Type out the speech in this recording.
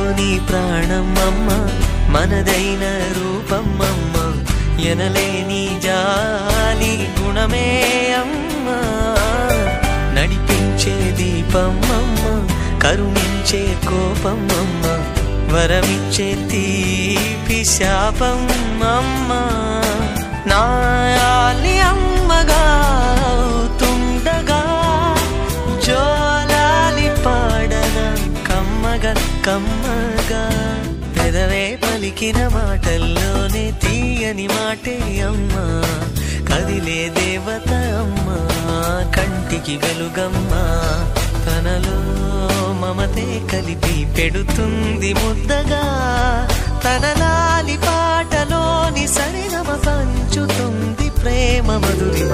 మనలోని ప్రాణం అమ్మ, మనదైన రూపం అమ్మ, ఎనలేని జాలి గుణమే అమ్మ. నడిపించే దీపం అమ్మ, కరుణించే కోపం అమ్మ, వరమిచ్చే తీపి శాపం అమ్మ. నాయాలి అమ్మగా తుండగా జోలాలి పాడన కమ్మగా కమ్మగా. పెదవే పలికిన మాటల్లోనే తీయని మాటే అమ్మా, కదిలే దేవత అమ్మా, కంటికి వెలుగమ్మా. తనలో మమతే కలిపి పెడుతుంది ముద్దగా, తన లాలి పాటలోని సరిగమ పంచుతుంది ప్రేమ మధురిమ.